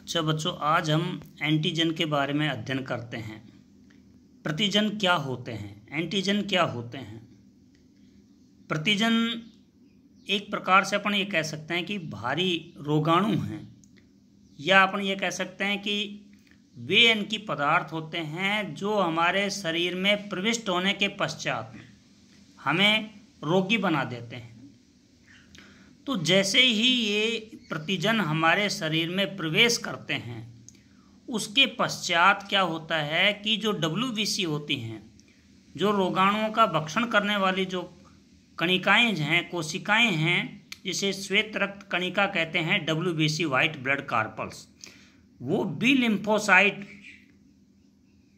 अच्छा बच्चों, आज हम एंटीजन के बारे में अध्ययन करते हैं। प्रतिजन क्या होते हैं, एंटीजन क्या होते हैं। प्रतिजन एक प्रकार से अपन ये कह सकते हैं कि भारी रोगाणु हैं, या अपन ये कह सकते हैं कि वे इनकी पदार्थ होते हैं जो हमारे शरीर में प्रविष्ट होने के पश्चात हमें रोगी बना देते हैं। तो जैसे ही ये प्रतिजन हमारे शरीर में प्रवेश करते हैं, उसके पश्चात क्या होता है कि जो WBC होती हैं, जो रोगाणुओं का भक्षण करने वाली जो कणिकाएं हैं, कोशिकाएं हैं, जिसे श्वेत रक्त कणिका कहते हैं, WBC वाइट ब्लड कार्पल्स, वो बी लिम्फोसाइट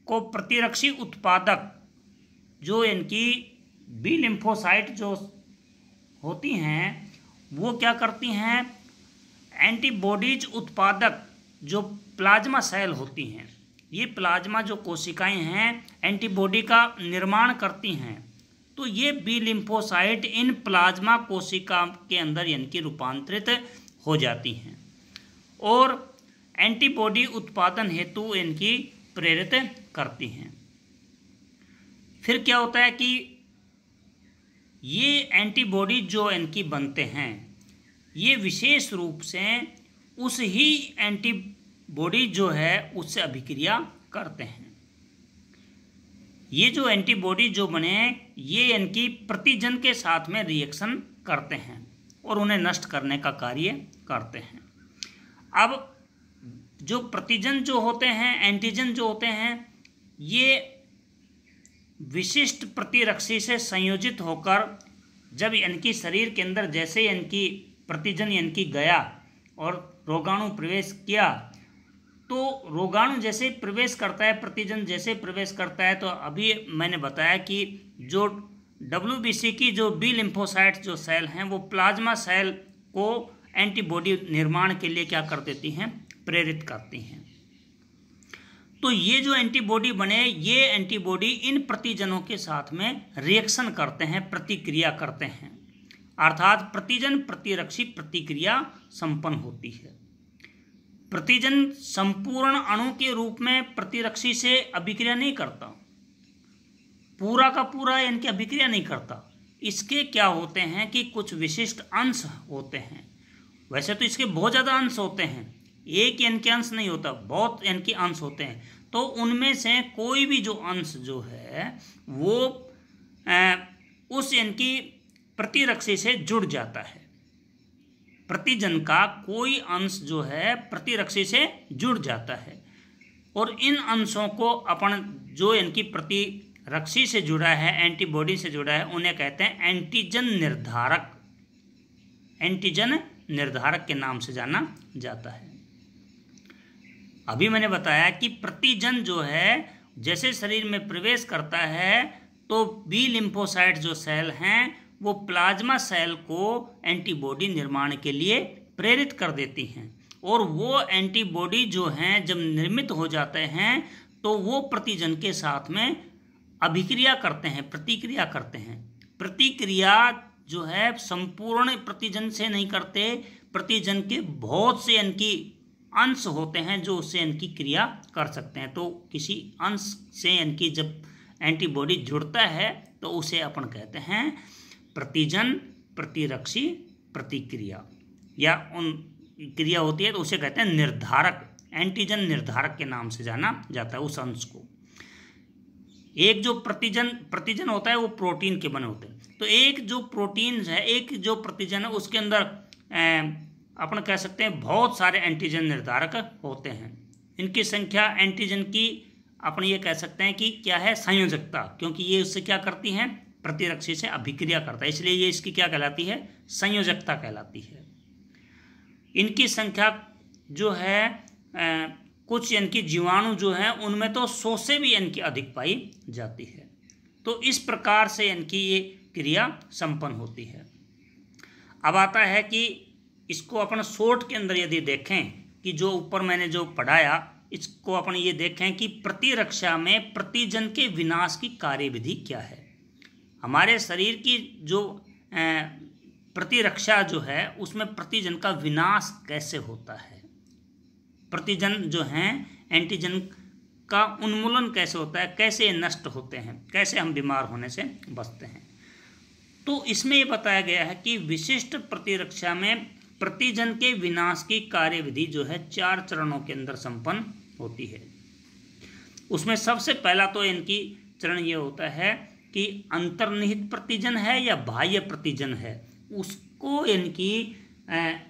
को प्रतिरक्षी उत्पादक जो इनकी बी लिम्फोसाइट जो होती हैं, वो क्या करती हैं, एंटीबॉडीज उत्पादक जो प्लाज्मा सेल होती हैं, ये प्लाज्मा जो कोशिकाएं हैं एंटीबॉडी का निर्माण करती हैं। तो ये बी लिम्फोसाइट इन प्लाज्मा कोशिका के अंदर इनकी रूपांतरित हो जाती हैं और एंटीबॉडी उत्पादन हेतु इनकी प्रेरित करती हैं। फिर क्या होता है कि ये एंटीबॉडी जो इनकी बनते हैं, ये विशेष रूप से उस ही एंटीबॉडी जो है उससे अभिक्रिया करते हैं। ये जो एंटीबॉडी जो बने, ये इनकी प्रतिजन के साथ में रिएक्शन करते हैं और उन्हें नष्ट करने का कार्य करते हैं। अब जो प्रतिजन जो होते हैं, एंटीजन जो होते हैं, ये विशिष्ट प्रतिरक्षी से संयोजित होकर जब इनकी शरीर के अंदर जैसे इनकी प्रतिजन इनकी गया और रोगाणु प्रवेश किया, तो रोगाणु जैसे प्रवेश करता है, प्रतिजन जैसे प्रवेश करता है, तो अभी मैंने बताया कि जो WBC की जो बी लिम्फोसाइट जो सेल हैं, वो प्लाज्मा सेल को एंटीबॉडी निर्माण के लिए क्या कर देती हैं, प्रेरित करती हैं। तो ये जो एंटीबॉडी बने, ये एंटीबॉडी इन प्रतिजनों के साथ में रिएक्शन करते हैं, प्रतिक्रिया करते हैं, अर्थात प्रतिजन प्रतिरक्षी प्रतिक्रिया संपन्न होती है। प्रतिजन संपूर्ण अणु के रूप में प्रतिरक्षी से अभिक्रिया नहीं करता, पूरा का पूरा इनकी अभिक्रिया नहीं करता। इसके क्या होते हैं कि कुछ विशिष्ट अंश होते हैं। वैसे तो इसके बहुत ज़्यादा अंश होते हैं, एक इनके अंश नहीं होता, बहुत इनके अंश होते हैं। तो उनमें से कोई भी जो अंश जो है वो उस इनकी प्रतिरक्षी से जुड़ जाता है। प्रतिजन का कोई अंश जो है प्रतिरक्षी से जुड़ जाता है और इन अंशों को अपन जो इनकी प्रतिरक्षी से जुड़ा है, एंटीबॉडी से जुड़ा है, उन्हें कहते हैं एंटीजन निर्धारक। एंटीजन निर्धारक के नाम से जाना जाता है। अभी मैंने बताया कि प्रतिजन जो है जैसे शरीर में प्रवेश करता है, तो बी लिम्फोसाइट जो सेल हैं वो प्लाज्मा सेल को एंटीबॉडी निर्माण के लिए प्रेरित कर देती हैं और वो एंटीबॉडी जो हैं जब निर्मित हो जाते हैं तो वो प्रतिजन के साथ में अभिक्रिया करते हैं, प्रतिक्रिया करते हैं। प्रतिक्रिया जो है संपूर्ण प्रतिजन से नहीं करते, प्रतिजन के बहुत से इनकी अंश होते हैं जो उससे इनकी क्रिया कर सकते हैं। तो किसी अंश से इनकी जब एंटीबॉडी जुड़ता है तो उसे अपन कहते हैं प्रतिजन प्रतिरक्षी प्रतिक्रिया, या उन क्रिया होती है तो उसे कहते हैं निर्धारक। एंटीजन निर्धारक के नाम से जाना जाता है उस अंश को। एक जो प्रतिजन होता है वो प्रोटीन के बने होते हैं। तो एक जो प्रोटीन है, एक जो प्रतिजन है, उसके अंदर अपन कह सकते हैं बहुत सारे एंटीजन निर्धारक होते हैं। इनकी संख्या एंटीजन की अपन ये कह सकते हैं कि क्या है, संयोजकता, क्योंकि ये उससे क्या करती हैं, प्रतिरक्षी से अभिक्रिया करता है, इसलिए ये इसकी क्या कहलाती है, संयोजकता कहलाती है। इनकी संख्या जो है कुछ इनकी जीवाणु जो हैं उनमें तो 100 से भी इनकी अधिक पाई जाती है। तो इस प्रकार से इनकी ये क्रिया संपन्न होती है। अब आता है कि इसको अपन शॉर्ट के अंदर यदि देखें कि जो ऊपर मैंने जो पढ़ाया, इसको अपन ये देखें कि प्रतिरक्षा में प्रतिजन के विनाश की कार्यविधि क्या है। हमारे शरीर की जो प्रतिरक्षा जो है उसमें प्रतिजन का विनाश कैसे होता है, प्रतिजन जो हैं एंटीजन का उन्मूलन कैसे होता है, कैसे नष्ट होते हैं, कैसे हम बीमार होने से बचते हैं। तो इसमें ये बताया गया है कि विशिष्ट प्रतिरक्षा में प्रतिजन के विनाश की कार्यविधि जो है 4 चरणों के अंदर संपन्न होती है। उसमें सबसे पहला तो इनकी चरण ये होता है कि अंतर्निहित प्रतिजन है या बाह्य प्रतिजन है, उसको इनकी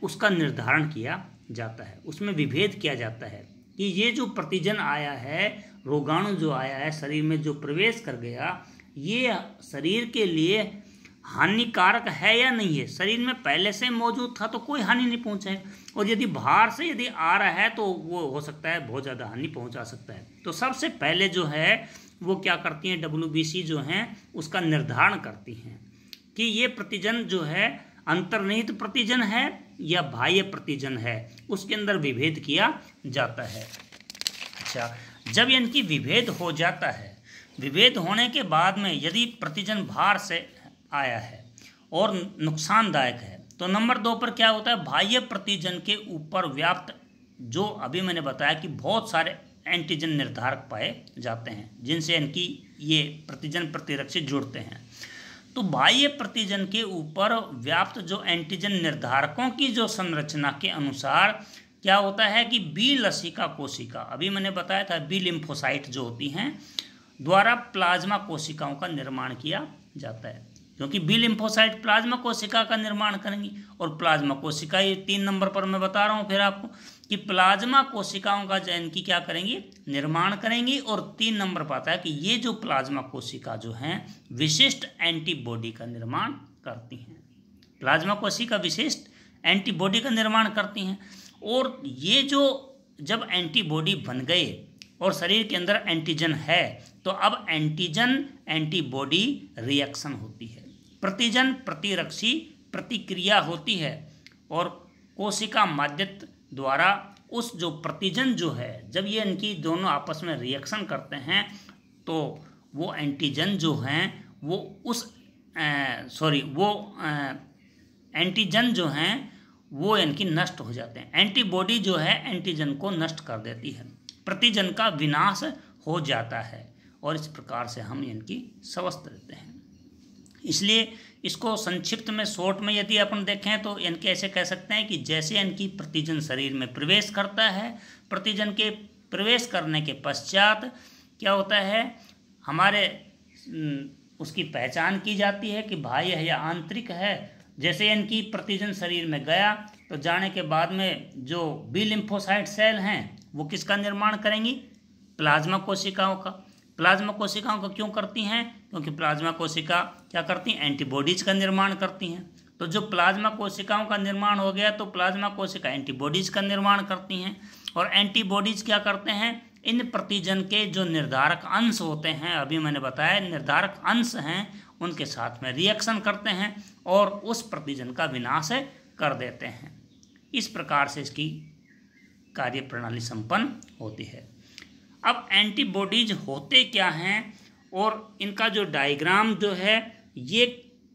उसका निर्धारण किया जाता है, उसमें विभेद किया जाता है कि ये जो प्रतिजन आया है, रोगाणु जो आया है शरीर में जो प्रवेश कर गया, ये शरीर के लिए हानिकारक है या नहीं है। शरीर में पहले से मौजूद था तो कोई हानि नहीं पहुंचाएगा, और यदि बाहर से यदि आ रहा है तो वो हो सकता है बहुत ज़्यादा हानि पहुंचा सकता है। तो सबसे पहले जो है वो क्या करती हैं, WBC जो हैं उसका निर्धारण करती हैं कि ये प्रतिजन जो है अंतर्निहित प्रतिजन है या बाह्य प्रतिजन है, उसके अंदर विभेद किया जाता है। अच्छा, जब इनकी विभेद हो जाता है, विभेद होने के बाद में यदि प्रतिजन बाहर से आया है और नुकसानदायक है, तो नंबर 2 पर क्या होता है, बाह्य प्रतिजन के ऊपर व्याप्त, जो अभी मैंने बताया कि बहुत सारे एंटीजन निर्धारक पाए जाते हैं जिनसे इनकी ये प्रतिजन प्रतिरक्षी जुड़ते हैं। तो बाह्य प्रतिजन के ऊपर व्याप्त जो एंटीजन निर्धारकों की जो संरचना के अनुसार क्या होता है कि बी लसिका कोशिका, अभी मैंने बताया था बी लिम्फोसाइट जो होती हैं, द्वारा प्लाज्मा कोशिकाओं का निर्माण किया जाता है, क्योंकि बी लिम्फोसाइट प्लाज्मा कोशिका का निर्माण करेंगी। और प्लाज्मा कोशिका ये 3 नंबर पर मैं बता रहा हूँ फिर आपको कि प्लाज्मा कोशिकाओं का जैन की क्या करेंगी, निर्माण करेंगी। और 3 नंबर पर आता है कि ये जो प्लाज्मा कोशिका जो हैं विशिष्ट एंटीबॉडी का निर्माण करती हैं। प्लाज्मा कोशिका विशिष्ट एंटीबॉडी का निर्माण करती हैं, और ये जो जब एंटीबॉडी बन गए और शरीर के अंदर एंटीजन है, तो अब एंटीजन एंटीबॉडी रिएक्शन होती है, प्रतिजन प्रतिरक्षी प्रतिक्रिया होती है, और कोशिका माध्यस्थ द्वारा उस जो प्रतिजन जो है, जब ये इनकी दोनों आपस में रिएक्शन करते हैं तो वो एंटीजन जो हैं वो उस एंटीजन जो हैं वो इनकी नष्ट हो जाते हैं। एंटीबॉडी जो है एंटीजन को नष्ट कर देती है, प्रतिजन का विनाश हो जाता है, और इस प्रकार से हम इनकी स्वस्थ रहते हैं। इसलिए इसको संक्षिप्त में शॉर्ट में यदि अपन देखें तो इनके ऐसे कह सकते हैं कि जैसे इनकी प्रतिजन शरीर में प्रवेश करता है, प्रतिजन के प्रवेश करने के पश्चात क्या होता है, हमारे उसकी पहचान की जाती है कि बाह्य है या आंतरिक है। जैसे इनकी प्रतिजन शरीर में गया तो जाने के बाद में जो बी लिम्फोसाइट सेल हैं वो किसका निर्माण करेंगी, प्लाज्मा कोशिकाओं का। प्लाज्मा कोशिकाओं का क्यों करती हैं, क्योंकि प्लाज्मा कोशिका क्या करती हैं, एंटीबॉडीज का निर्माण करती हैं। तो जो प्लाज्मा कोशिकाओं का निर्माण हो गया तो प्लाज्मा कोशिका एंटीबॉडीज का निर्माण करती हैं, और एंटीबॉडीज क्या करते हैं, इन प्रतिजन के जो निर्धारक अंश होते हैं, अभी मैंने बताया निर्धारक अंश हैं, उनके साथ में रिएक्शन करते हैं और उस प्रतिजन का विनाश कर देते हैं। इस प्रकार से इसकी कार्य प्रणाली संपन्न होती है। अब एंटीबॉडीज होते क्या हैं और इनका जो डायग्राम जो है ये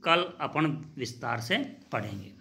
कल अपन विस्तार से पढ़ेंगे।